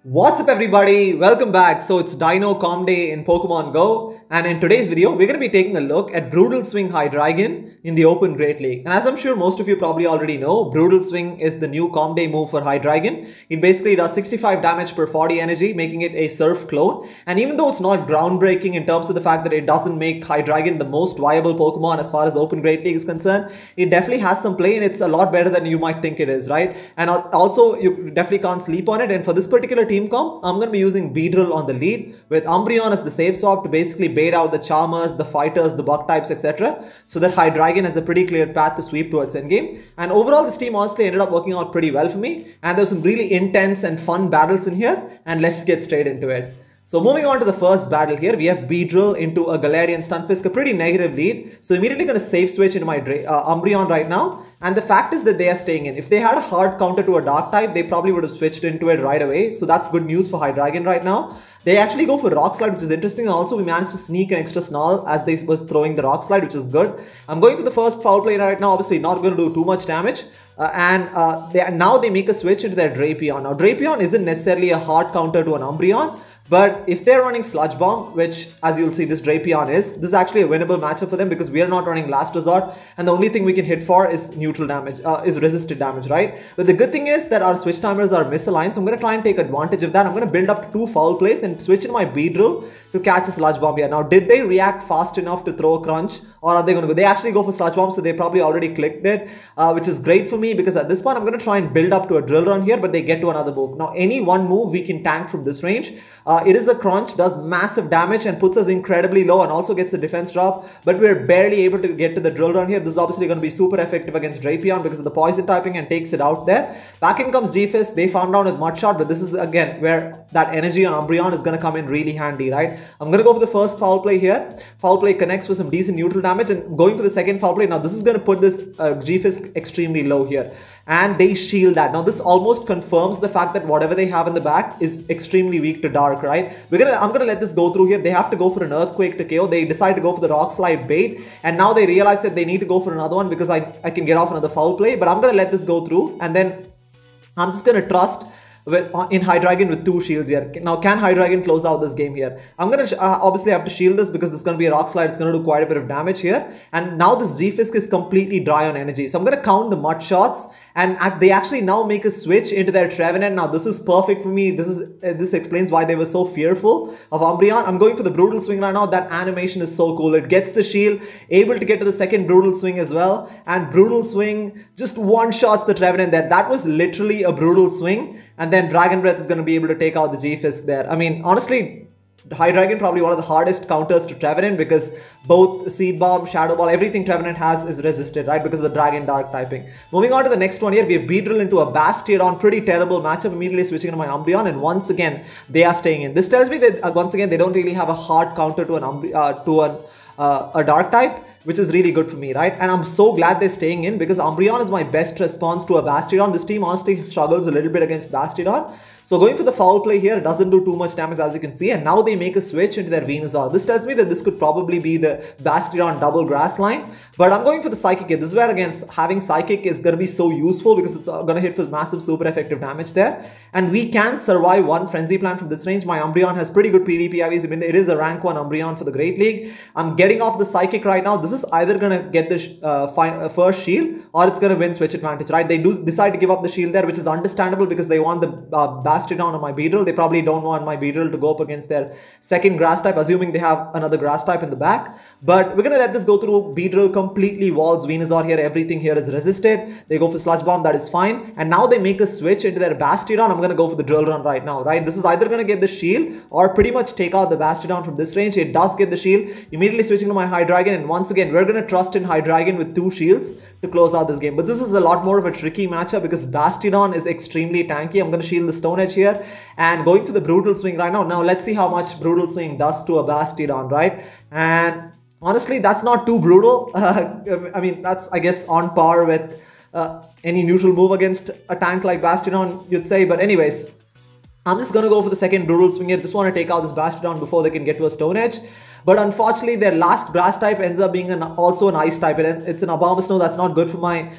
What's up everybody, welcome back. So it's Deino Calm Day in Pokemon Go, and in today's video we're going to be taking a look at Brutal Swing Hydreigon in the Open Great League. And as I'm sure most of you probably already know, Brutal Swing is the new Calm Day move for Hydreigon. It basically does 65 damage per 40 energy, making it a Surf clone. And even though it's not groundbreaking in terms of the fact that it doesn't make Hydreigon the most viable Pokemon as far as Open Great League is concerned, it definitely has some play and it's a lot better than you might think it is, right? And also you definitely can't sleep on it. And for this particular team comp, I'm going to be using Beedrill on the lead with Umbreon as the safe swap to basically bait out the Charmers, the Fighters, the Bug types, etc. so that Hydreigon has a pretty clear path to sweep towards endgame. And overall, this team honestly ended up working out pretty well for me. And there's some really intense and fun battles in here. And let's get straight into it. So moving on to the first battle here, we have Beedrill into a Galarian Stunfisk, a pretty negative lead. So immediately going to save switch into my Umbreon right now. And the fact is that they are staying in. If they had a hard counter to a dark type, they probably would have switched into it right away. So that's good news for Hydreigon right now. They actually go for Rock Slide, which is interesting. And also we managed to sneak an extra Snarl as they was throwing the Rock Slide, which is good. I'm going for the first foul play right now. Obviously not going to do too much damage. Now they make a switch into their Drapion. Now Drapion isn't necessarily a hard counter to an Umbreon. But if they're running Sludge Bomb, which as you'll see this Drapion is, this is actually a winnable matchup for them because we are not running Last Resort and the only thing we can hit for is neutral damage, is resisted damage, right? But the good thing is that our switch timers are misaligned, so I'm going to try and take advantage of that. I'm going to build up to 2 foul plays and switch in my Beedrill to catch a Sludge Bomb here. Now, did they react fast enough to throw a Crunch or are they going to go? They actually go for Sludge Bomb, so they probably already clicked it, which is great for me because at this point I'm going to try and build up to a Drill Run here, but they get to another move. Now, any one move we can tank from this range. It is a Crunch, does massive damage and puts us incredibly low and also gets the defense drop, but we're barely able to get to the Drill Run here. This is obviously going to be super effective against Drapion because of the poison typing and takes it out there. Back in comes G-Fist. They found out with Mud Shot, but this is again where that energy on Umbreon is going to come in really handy, right? I'm going to go for the first foul play here. Foul play connects with some decent neutral damage and going for the second foul play. Now this is going to put this G-Fist extremely low here and they shield that. Now this almost confirms the fact that whatever they have in the back is extremely weak to dark, right? I'm gonna let this go through here. They have to go for an Earthquake to KO. They decide to go for the Rock Slide bait and now they realize that they need to go for another one because I can get off another foul play, but I'm gonna let this go through and then I'm just gonna trust in Hydreigon with 2 shields here. Now, can Hydreigon close out this game here? I'm going to obviously have to shield this because this is going to be a Rock Slide. It's going to do quite a bit of damage here. And now this G-Fisk is completely dry on energy. So I'm going to count the Mud Shots and they actually now make a switch into their Trevenant. Now, this is perfect for me. This explains why they were so fearful of Umbreon. I'm going for the Brutal Swing right now. That animation is so cool. It gets the shield, able to get to the second Brutal Swing as well. And Brutal Swing just one-shots the Trevenant there. That was literally a Brutal Swing. And then Dragon Breath is going to be able to take out the G-Fisk there. I mean, honestly, Hydreigon probably one of the hardest counters to Trevenant because both Seed Bomb, Shadow Ball, everything Trevenant has is resisted, right? Because of the Dragon Dark typing. Moving on to the next one here, we have Beedrill into a Bastiodon. Pretty terrible matchup. Immediately switching into my Umbreon and once again, they are staying in. This tells me that once again, they don't really have a hard counter to a Dark type, which is really good for me, right? And I'm so glad they're staying in because Umbreon is my best response to a Bastiodon. This team honestly struggles a little bit against Bastiodon. So going for the foul play here, it doesn't do too much damage as you can see. And now they make a switch into their Venusaur. This tells me that this could probably be the Bastiodon double grass line. But I'm going for the Psychic here. This is where again, having Psychic is going to be so useful because it's going to hit for massive super effective damage there. And we can survive one Frenzy Plant from this range. My Umbreon has pretty good PvP IVs. I mean, it is a rank 1 Umbreon for the Great League. I'm getting off the Psychic right now. This is either going to get the first shield or it's going to win switch advantage, right? They do decide to give up the shield there, which is understandable because they want the Bastiodon on my Beedrill. They probably don't want my Beedrill to go up against their second grass type, assuming they have another grass type in the back. But we're going to let this go through. Beedrill completely walls Venusaur here. Everything here is resisted. They go for Sludge Bomb. That is fine. And now they make a switch into their Bastiodon. I'm going to go for the Drill Run right now, right? This is either going to get the shield or pretty much take out the Bastiodon from this range. It does get the shield. Immediately switching to my Hydreigon. And once again, we're going to trust in Hydreigon with 2 shields to close out this game. But this is a lot more of a tricky matchup because Bastiodon is extremely tanky. I'm going to shield the Stone Edge here and going for the Brutal Swing right now. Now let's see how much Brutal Swing does to a Bastiodon, right? And honestly, that's not too brutal. I mean, that's I guess on par with any neutral move against a tank like Bastiodon, you'd say. But anyways, I'm just going to go for the second Brutal Swing here. Just want to take out this Bastiodon before they can get to a Stone Edge. But unfortunately, their last grass type ends up being also an ice type. It's an Abomasnow. That's not good for my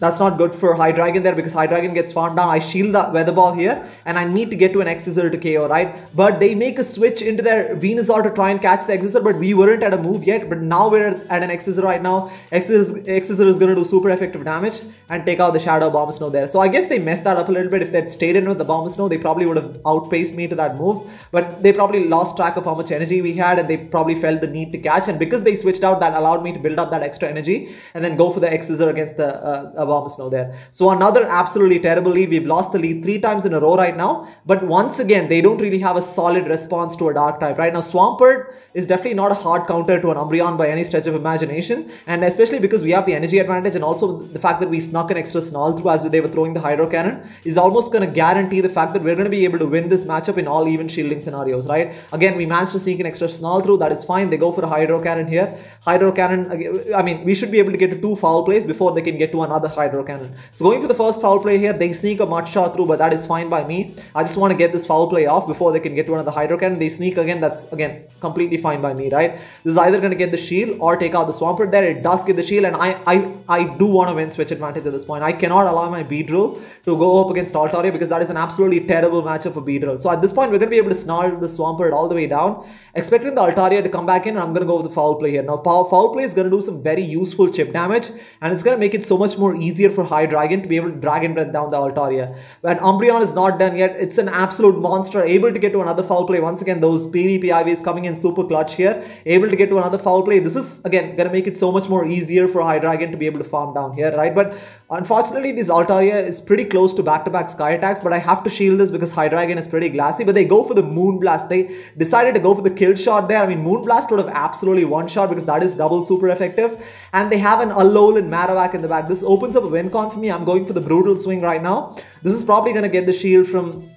That's not good for Hydreigon there because Hydreigon gets farmed down. I shield the Weather Ball here and I need to get to an X-Scissor to KO, right? But they make a switch into their Venusaur to try and catch the X-Scissor, but we weren't at a move yet. But now we're at an X-Scissor right now. X-Scissor is going to do super effective damage and take out the Shadow Abomasnow there. So I guess they messed that up a little bit. If they'd stayed in with the Abomasnow, they probably would have outpaced me to that move. But they probably lost track of how much energy we had and they probably felt the need to catch. And because they switched out, that allowed me to build up that extra energy and then go for the X-Scissor against the Abomasnow there. So another absolutely terrible lead. We've lost the lead 3 times in a row right now. But once again, they don't really have a solid response to a dark type. Right now, Swampert is definitely not a hard counter to an Umbreon by any stretch of imagination. And especially because we have the energy advantage and also the fact that we snuck an extra Snarl through as they were throwing the Hydro Cannon is almost going to guarantee the fact that we're going to be able to win this matchup in all even shielding scenarios, right? Again, we managed to sneak an extra Snarl through. That is fine. They go for a Hydro Cannon here. Hydro Cannon, I mean, we should be able to get to 2 foul plays before they can get to another Hydro Cannon. So going for the first foul play here, they sneak a Mud Shot through, but that is fine by me. I just want to get this foul play off before they can get to another Hydro Cannon. They sneak again. That's, again, completely fine by me, right? This is either going to get the shield or take out the Swampert there. It does get the shield, and I do want to win switch advantage at this point. I cannot allow my Beedrill to go up against Altaria because that is an absolutely terrible matchup for Beedrill. So at this point, we're going to be able to snarl the Swampert all the way down, expecting the Altaria to come back in, and I'm going to go with the foul play here. Now, foul play is going to do some very useful chip damage, and it's going to make it so much more easier for Hydreigon to be able to Dragon Breath down the Altaria. But Umbreon is not done yet. It's an absolute monster, able to get to another foul play. Once again, those PvP IVs coming in super clutch here, able to get to another foul play. This is, again, going to make it so much more easier for Hydreigon to be able to farm down here, right? But unfortunately, this Altaria is pretty close to back-to-back Sky attacks, but I have to shield this because Hydreigon is pretty glassy. But they go for the Moonblast. They decided to go for the kill shot there. I mean, Moonblast would have absolutely one-shot because that is double super effective. And they have an Alolan Marowak in the back. This opens up a win con for me. I'm going for the Brutal Swing right now. This is probably going to get the shield from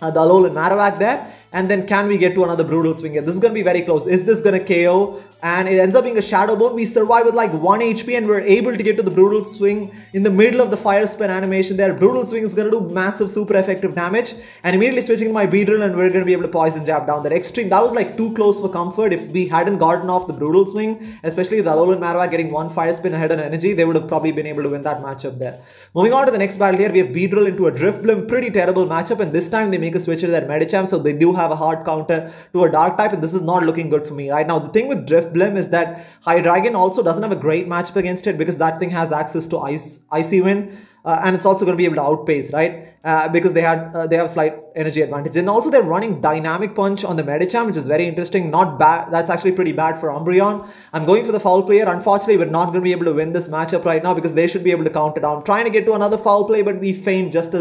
the Alolan Marowak there. And then can we get to another Brutal Swing here? This is going to be very close. Is this going to KO? And it ends up being a Shadow Bone. We survive with like 1 HP and we're able to get to the Brutal Swing in the middle of the Fire Spin animation there. Brutal Swing is going to do massive super effective damage. And immediately switching to my Beedrill and we're going to be able to Poison Jab down that extreme. That was like too close for comfort. If we hadn't gotten off the Brutal Swing, especially with Alolan Marowak getting 1 Fire Spin ahead on energy, they would have probably been able to win that matchup there. Moving on to the next battle here, we have Beedrill into a Drifblim. Pretty terrible matchup, and this time they make a switch to their Medicham, so they do have a hard counter to a dark type, and this is not looking good for me right now. The thing with Drifblim is that Hydreigon also doesn't have a great matchup against it because that thing has access to Icy Wind. And it's also going to be able to outpace, right? Because they have slight energy advantage. And also they're running Dynamic Punch on the Medicham, which is very interesting. Not bad. That's actually pretty bad for Umbreon. I'm going for the foul player. Unfortunately, we're not going to be able to win this matchup right now because they should be able to counter down. I'm trying to get to another foul play, but we faint just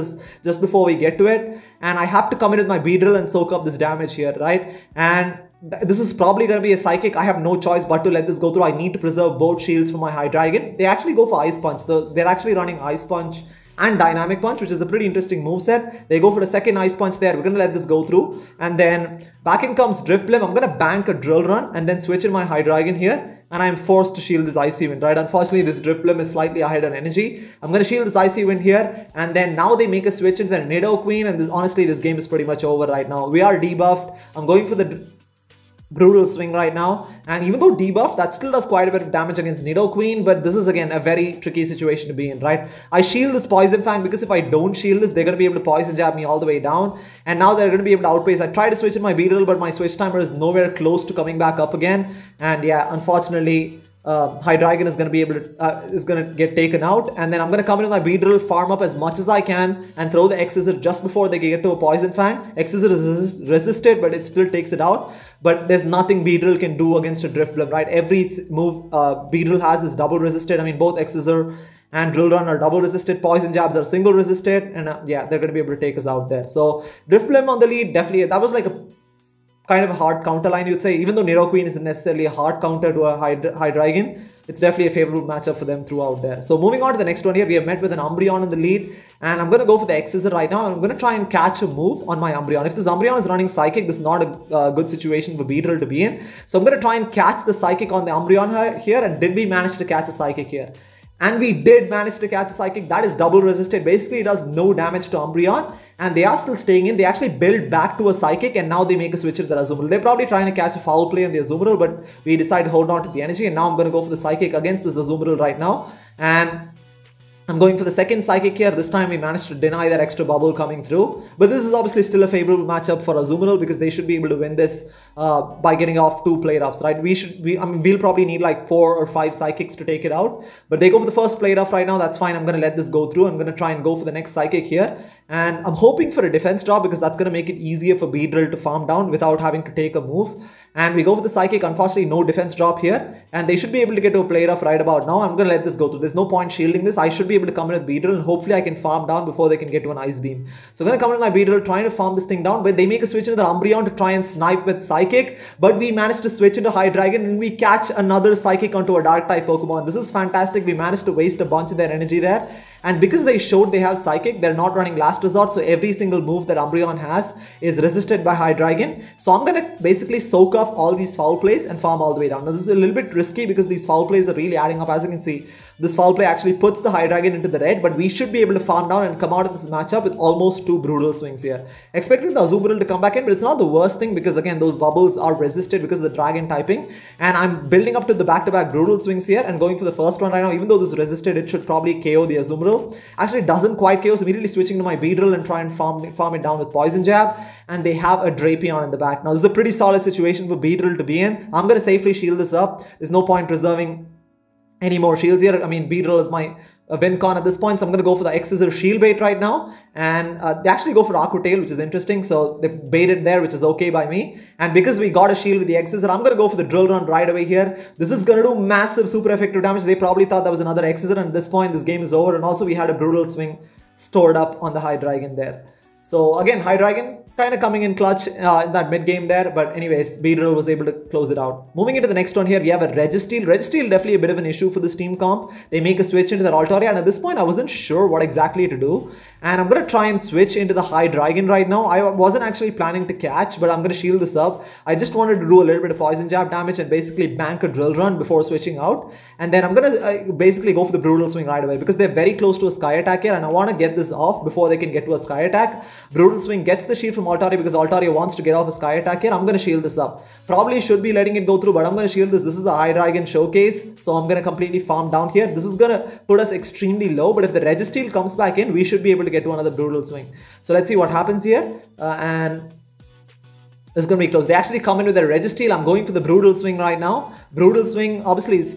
before we get to it. And I have to come in with my Beedrill and soak up this damage here, right? And this is probably going to be a Psychic. I have no choice but to let this go through. I need to preserve both shields for my Hydreigon. They actually go for Ice Punch. So they're actually running Ice Punch and Dynamic Punch, which is a pretty interesting moveset. They go for the second Ice Punch there. We're going to let this go through. And then back in comes Drifblim. I'm going to bank a Drill Run and then switch in my Hydreigon here. And I'm forced to shield this Icy Wind, right? Unfortunately, this Drifblim is slightly ahead on energy. I'm going to shield this Icy Wind here. And then now they make a switch into the Nidoqueen. And honestly, this game is pretty much over right now. We are debuffed. I'm going for the Brutal Swing right now, and even though debuff, that still does quite a bit of damage against Nidoqueen, but this is again a very tricky situation to be in, right? I shield this Poison Fang because if I don't shield this, they're going to be able to Poison Jab me all the way down, and now they're going to be able to outpace. I try to switch in my Beedrill, but my switch timer is nowhere close to coming back up again, and yeah, unfortunately, Hydreigon is going to be able to get taken out, and then I'm going to come in with my Beedrill, farm up as much as I can, and throw the X-Scissor just before they get to a Poison Fang. X-Scissor is resisted, but it still takes it out. But there's nothing Beedrill can do against a Drifblim, right? Every move Beedrill has is double resisted. I mean, both X-Scissor and Drill Run are double resisted. Poison Jabs are single resisted, and yeah, they're going to be able to take us out there. So Drifblim on the lead, definitely. That was like a kind of a hard counter line, you'd say. Even though Nidoqueen isn't necessarily a hard counter to a Hydreigon, it's definitely a favorable matchup for them throughout there. So moving on to the next one here, we have met with an Umbreon in the lead, and I'm going to go for the X-Scissor right now. I'm going to try and catch a move on my Umbreon. If this Umbreon is running Psychic, this is not a good situation for Beedrill to be in. So I'm going to try and catch the Psychic on the Umbreon here, and did we manage to catch a Psychic here? And we did manage to catch a Psychic. That is double resisted. Basically, it does no damage to Umbreon. And they are still staying in. They actually build back to a Psychic, and now they make a switch to the Azumarill. They're probably trying to catch a foul play on the Azumarill, but we decide to hold on to the energy. And now I'm going to go for the Psychic against this Azumarill right now. And I'm going for the second Psychic here. This time we managed to deny that extra bubble coming through. But this is obviously still a favorable matchup for Azumarill because they should be able to win this by getting off 2 play roughs, right? We'll probably need like 4 or 5 Psychics to take it out. But they go for the first play rough right now. That's fine. I'm going to let this go through. I'm going to try and go for the next Psychic here. And I'm hoping for a defense drop because that's going to make it easier for Beedrill to farm down without having to take a move. And we go for the Psychic. Unfortunately, no defense drop here. And they should be able to get to a play rough right about now. I'm going to let this go through. There's no point shielding this. I should be able to come in with Beedrill and hopefully I can farm down before they can get to an Ice Beam. So I'm going to come in with my Beedrill trying to farm this thing down, but they make a switch into the Umbreon to try and snipe with Psychic, but we managed to switch into Hydreigon and we catch another Psychic onto a Dark type Pokemon. This is fantastic. We managed to waste a bunch of their energy there. And because they showed they have Psychic, they're not running Last Resort, so every single move that Umbreon has is resisted by Hydreigon. So I'm going to basically soak up all these foul plays and farm all the way down. Now this is a little bit risky because these foul plays are really adding up. As you can see, this foul play actually puts the Hydreigon into the red, but we should be able to farm down and come out of this matchup with almost 2 brutal swings here. Expecting the Azumarill to come back in, but it's not the worst thing because again, those bubbles are resisted because of the dragon typing. And I'm building up to the back-to-back brutal swings here and going for the first one right now. Even though this is resisted, it should probably KO the Azumarill. Actually, it doesn't quite KO, so immediately switching to my Beedrill and try and farm it down with Poison Jab. And they have a Drapion in the back. Now, this is a pretty solid situation for Beedrill to be in. I'm going to safely shield this up. There's no point preserving any more shields here. I mean, Beedrill is my win con at this point, so I'm going to go for the X-Scissor Shield Bait right now. And they actually go for Aqua Tail, which is interesting. So they baited there, which is okay by me. And because we got a shield with the X-Scissor, I'm going to go for the Drill Run right away here. This is going to do massive, super effective damage. They probably thought that was another X-Scissor, and at this point, this game is over. And also, we had a Brutal Swing stored up on the Hydreigon there. So again, Hydreigon kind of coming in clutch in that mid game there, but anyways, Beedrill was able to close it out. Moving into the next one here, we have a Registeel. Registeel definitely a bit of an issue for this team comp. They make a switch into the Altaria, and at this point I wasn't sure what exactly to do, and I'm going to try and switch into the Hydreigon right now. I wasn't actually planning to catch, but I'm going to shield this up. I just wanted to do a little bit of Poison Jab damage and basically bank a Drill Run before switching out, and then I'm going to basically go for the Brutal Swing right away because they're very close to a Sky Attack here, and I want to get this off before they can get to a Sky Attack. Brutal Swing gets the shield from Altaria because Altaria wants to get off a Sky Attack here. I'm going to shield this up. Probably should be letting it go through, but I'm going to shield this. This is a Hydreigon showcase, so I'm going to completely farm down here. This is going to put us extremely low, but if the Registeel comes back in, we should be able to get to another Brutal Swing. So let's see what happens here. And it's going to be close. They actually come in with their Registeel. I'm going for the Brutal Swing right now. Brutal Swing obviously is...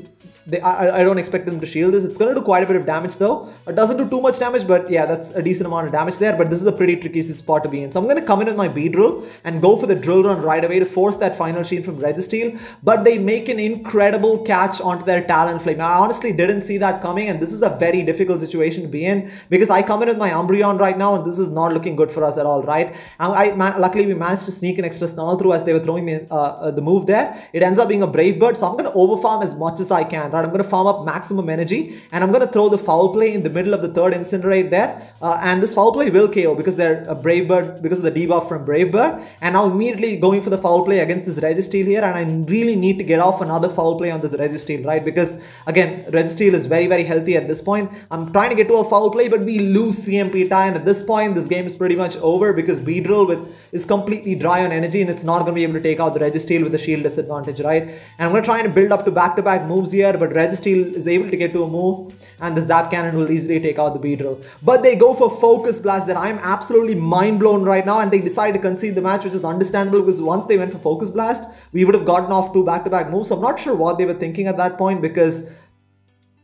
I don't expect them to shield this. It's going to do quite a bit of damage though. It doesn't do too much damage, but yeah, that's a decent amount of damage there. But this is a pretty tricky spot to be in. So I'm going to come in with my Beedrill and go for the Drill Run right away to force that final shield from Registeel. But they make an incredible catch onto their Talonflame. Now, I honestly didn't see that coming, and this is a very difficult situation to be in because I come in with my Umbreon right now, and this is not looking good for us at all, right? And luckily, we managed to sneak an extra Snarl through as they were throwing the move there. It ends up being a Brave Bird, so I'm going to overfarm as much as I can. I'm going to farm up maximum energy, and I'm going to throw the Foul Play in the middle of the third Incinerate there, and this Foul Play will KO because they're a Brave Bird, because of the debuff from Brave Bird. And now immediately going for the Foul Play against this Registeel here, and I really need to get off another Foul Play on this Registeel, right? Because again, Registeel is very, very healthy at this point. I'm trying to get to a Foul Play, but we lose CMP tie, and at this point this game is pretty much over because Beedrill is completely dry on energy, and it's not going to be able to take out the Registeel with the shield disadvantage, right? And I'm going to try and build up to back-to-back moves here, but Registeel is able to get to a move, and the Zap Cannon will easily take out the Beedrill. But they go for Focus Blast that I'm absolutely mind blown right now, and they decide to concede the match, which is understandable because once they went for Focus Blast, we would have gotten off 2 back-to-back moves. So I'm not sure what they were thinking at that point because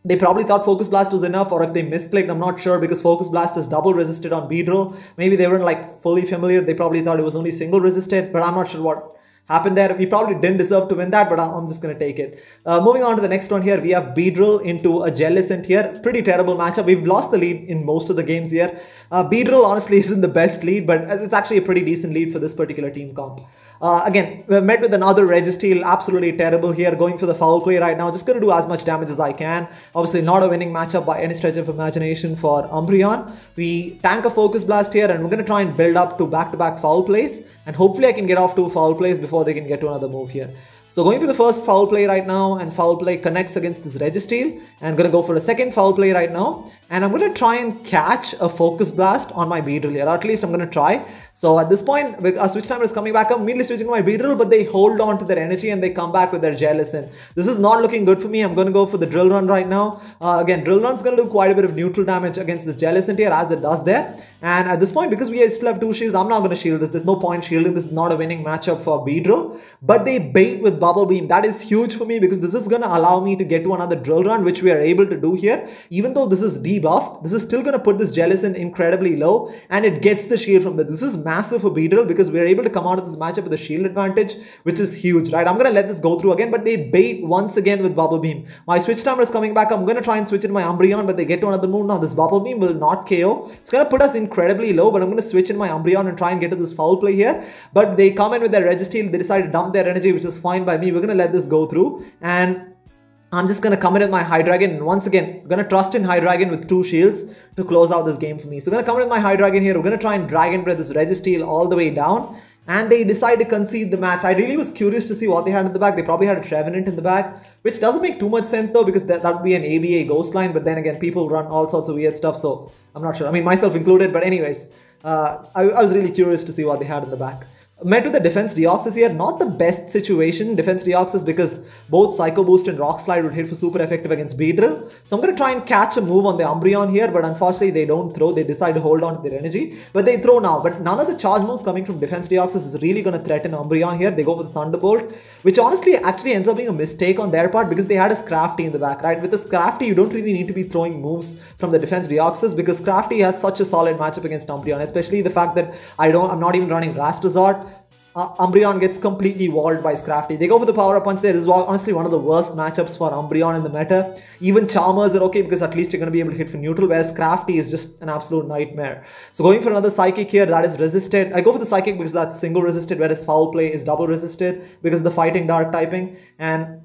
they probably thought Focus Blast was enough, or if they misclicked, I'm not sure because Focus Blast is double resisted on Beedrill. Maybe they weren't like fully familiar. They probably thought it was only single resisted, but I'm not sure what happened there. We probably didn't deserve to win that, but I'm just going to take it. Moving on to the next one here, we have Beedrill into a Jellicent here. Pretty terrible matchup. We've lost the lead in most of the games here. Beedrill honestly isn't the best lead, but it's actually a pretty decent lead for this particular team comp. Again, we're met with another Registeel, absolutely terrible here, going for the Foul Play right now. Just going to do as much damage as I can. Obviously not a winning matchup by any stretch of imagination for Umbreon. We tank a Focus Blast here, and we're going to try and build up to back-to-back Foul Plays, and hopefully I can get off 2 Foul Plays before they can get to another move here. So going for the first Foul Play right now, and Foul Play connects against this Registeel, and I'm going to go for a second Foul Play right now, And I'm going to try and catch a Focus Blast on my Beedrill here. Or at least I'm going to try. So at this point, a Switch Timer is coming back. I'm immediately switching to my Beedrill, but they hold on to their energy and they come back with their Jellicent. This is not looking good for me. I'm going to go for the Drill Run right now. Again, Drill Run's going to do quite a bit of neutral damage against this Jellicent here, as it does there. And at this point, because we still have 2 shields, I'm not going to shield this. There's no point shielding. This is not a winning matchup for Beedrill. But they bait with Bubble Beam. That is huge for me because this is going to allow me to get to another Drill Run, which we are able to do here. Even though this is debuffed, this is still going to put this Jellicent incredibly low, and it gets the shield from that. This is massive for Beedrill because we're able to come out of this matchup with a shield advantage, which is huge, right? I'm going to let this go through again, but they bait once again with Bubble Beam. My Switch Timer is coming back. I'm going to try and switch in my Umbreon, but they get to another move. Now this Bubble Beam will not KO. It's going to put us incredibly low, but I'm going to switch in my Umbreon and try and get to this foul play here. But they come in with their Registeel. They decide to dump their energy, which is fine by me. We're going to let this go through, and I'm just going to come in with my Hydreigon, and once again, I'm going to trust in Hydreigon with 2 shields to close out this game for me. So I'm going to come in with my Hydreigon here. We're going to try and Dragon Breath this Registeel all the way down, and they decide to concede the match. I really was curious to see what they had in the back. They probably had a Trevenant in the back, which doesn't make too much sense though, because that would be an ABA ghost line, but then again, people run all sorts of weird stuff, so I'm not sure. I mean, myself included, but anyways, I was really curious to see what they had in the back. Met with the Defense Deoxys here, not the best situation, Defense Deoxys, because both Psycho Boost and Rock Slide would hit for super effective against Beedrill. So I'm going to try and catch a move on the Umbreon here, but unfortunately they don't throw, they decide to hold on to their energy. But they throw now, but none of the charge moves coming from Defense Deoxys is really going to threaten Umbreon here. They go for the Thunderbolt, which honestly actually ends up being a mistake on their part because they had a Scrafty in the back, right? With the Scrafty, you don't really need to be throwing moves from the Defense Deoxys because Scrafty has such a solid matchup against Umbreon, especially the fact that I'm not even running Rastasort. Umbreon gets completely walled by Scrafty. They go for the Power Up Punch there. This is honestly one of the worst matchups for Umbreon in the meta. Even Charmers are okay because at least you're going to be able to hit for neutral, whereas Scrafty is just an absolute nightmare. So going for another Psychic here, that is resisted. I go for the Psychic because that's single resisted, whereas Foul Play is double resisted because of the Fighting Dark typing. And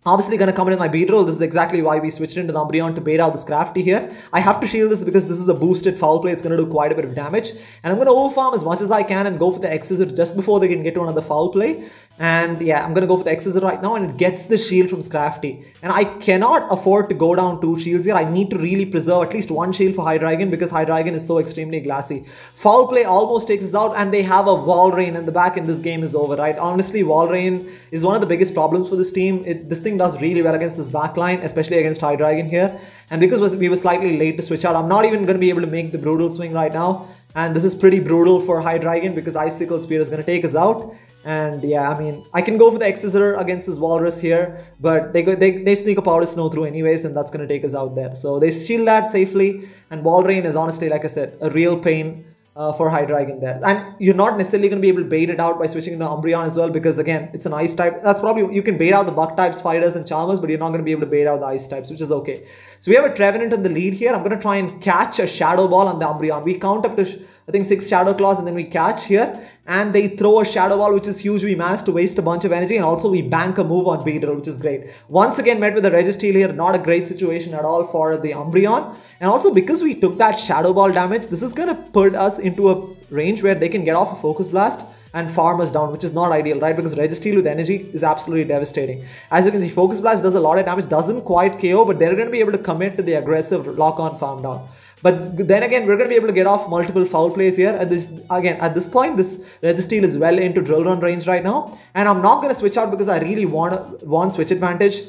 obviously going to come in my Beedrill. This is exactly why we switched into the Umbreon to bait out the Scrafty here. I have to shield this because this is a boosted Foul Play. It's going to do quite a bit of damage. And I'm going to overfarm as much as I can and go for the X-Scissor just before they can get to another Foul Play. And yeah, I'm going to go for the X-Scissor right now, and it gets the shield from Scrafty. And I cannot afford to go down 2 shields here. I need to really preserve at least 1 shield for Hydreigon because Hydreigon is so extremely glassy. Foul Play almost takes us out, and they have a Walrein in the back, and this game is over, right? Honestly, Walrein is one of the biggest problems for this team. This thing does really well against this backline, especially against Hydreigon here. And because we were slightly late to switch out, I'm not even going to be able to make the Brutal Swing right now. And this is pretty brutal for Hydreigon because Icicle Spear is going to take us out. And yeah, I mean, I can go for the X-Scissor against this Walrus here, but they sneak a Powder Snow through anyways, and that's going to take us out there. So they shield that safely, and Walrein is honestly, like I said, a real pain for Hydreigon there. And you're not necessarily going to be able to bait it out by switching into Umbreon as well, because again, it's an Ice type. That's probably, you can bait out the Bug types, Fighters and Charmers, but you're not going to be able to bait out the Ice types, which is okay. So we have a Trevenant in the lead here. I'm going to try and catch a Shadow Ball on the Umbreon. We count up to, I think, 6 Shadow Claws, and then we catch here, and they throw a Shadow Ball, which is huge. We managed to waste a bunch of energy, and also we bank a move on Beedrill, which is great. Once again, met with a Registeel here. Not a great situation at all for the Umbreon. And also, because we took that Shadow Ball damage, this is going to put us into a range where they can get off a Focus Blast and farm us down, which is not ideal, right? Because Registeel with energy is absolutely devastating. As you can see, Focus Blast does a lot of damage, doesn't quite KO, but they're going to be able to commit to the aggressive lock-on farm down. But then again, we're going to be able to get off multiple foul plays here. At this point, this Registeel is well into Drill Run range right now. And I'm not going to switch out because I really want switch advantage,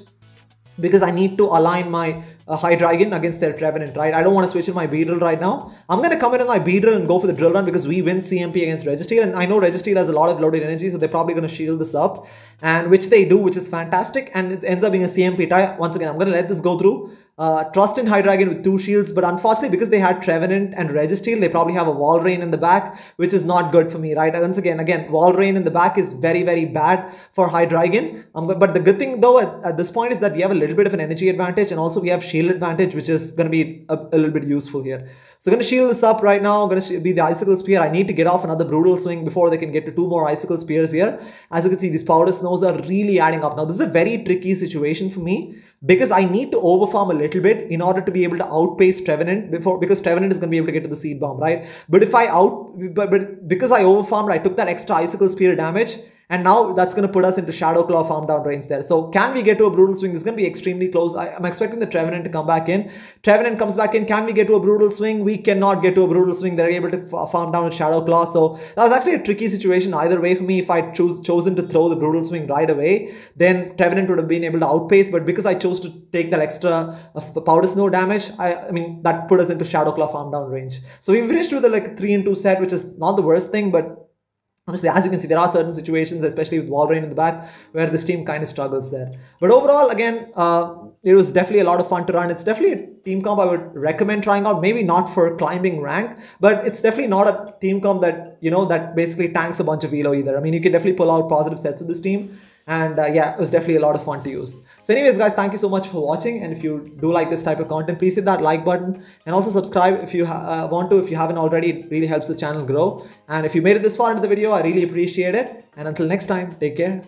because I need to align my Hydreigon against their Trevenant, right? I don't want to switch in my Beedrill right now. I'm going to come in on my Beedrill and go for the Drill Run because we win CMP against Registeel, and I know Registeel has a lot of loaded energy, so they're probably going to shield this up, and which they do, which is fantastic, and it ends up being a CMP tie. Once again, I'm going to let this go through. Trust in Hydreigon with 2 shields, but unfortunately, because they had Trevenant and Registeel, they probably have a Walrein in the back, which is not good for me, right? And once again, Walrein in the back is very, very bad for Hydreigon. But the good thing though at this point is that we have a little bit of an energy advantage, and also we have shield advantage, which is going to be a little bit useful here. So I'm going to shield this up right now. I'm going to be the Icicle Spear. I need to get off another Brutal Swing before they can get to 2 more Icicle Spears here. As you can see, these Powder Snows are really adding up. Now, this is a very tricky situation for me because I need to overfarm a little bit in order to be able to outpace Trevenant because Trevenant is going to be able to get to the Seed Bomb, right? But if because I overfarmed, I took that extra Icicle Spear damage, And now that's going to put us into Shadow Claw farm down range there. So can we get to a Brutal Swing? This is going to be extremely close. I'm expecting the Trevenant to come back in. Trevenant comes back in. Can we get to a Brutal Swing? We cannot get to a Brutal Swing. They're able to farm down with Shadow Claw. So that was actually a tricky situation either way for me. If I'd chosen to throw the Brutal Swing right away, then Trevenant would have been able to outpace. But because I chose to take that extra Powder Snow damage, I mean, that put us into Shadow Claw farm down range. So we finished with a 3-in-2 set, which is not the worst thing, but honestly, as you can see, there are certain situations, especially with Walrein in the back, where this team kind of struggles there. But overall, again, it was definitely a lot of fun to run. It's definitely a team comp I would recommend trying out. Maybe not for climbing rank, but it's definitely not a team comp that, that basically tanks a bunch of elo either. I mean, you can definitely pull out positive sets with this team. And yeah, it was definitely a lot of fun to use. So anyways, guys, thank you so much for watching. And if you do like this type of content, please hit that like button and also subscribe if you want to. If you haven't already, it really helps the channel grow. And if you made it this far into the video, I really appreciate it. And until next time, take care.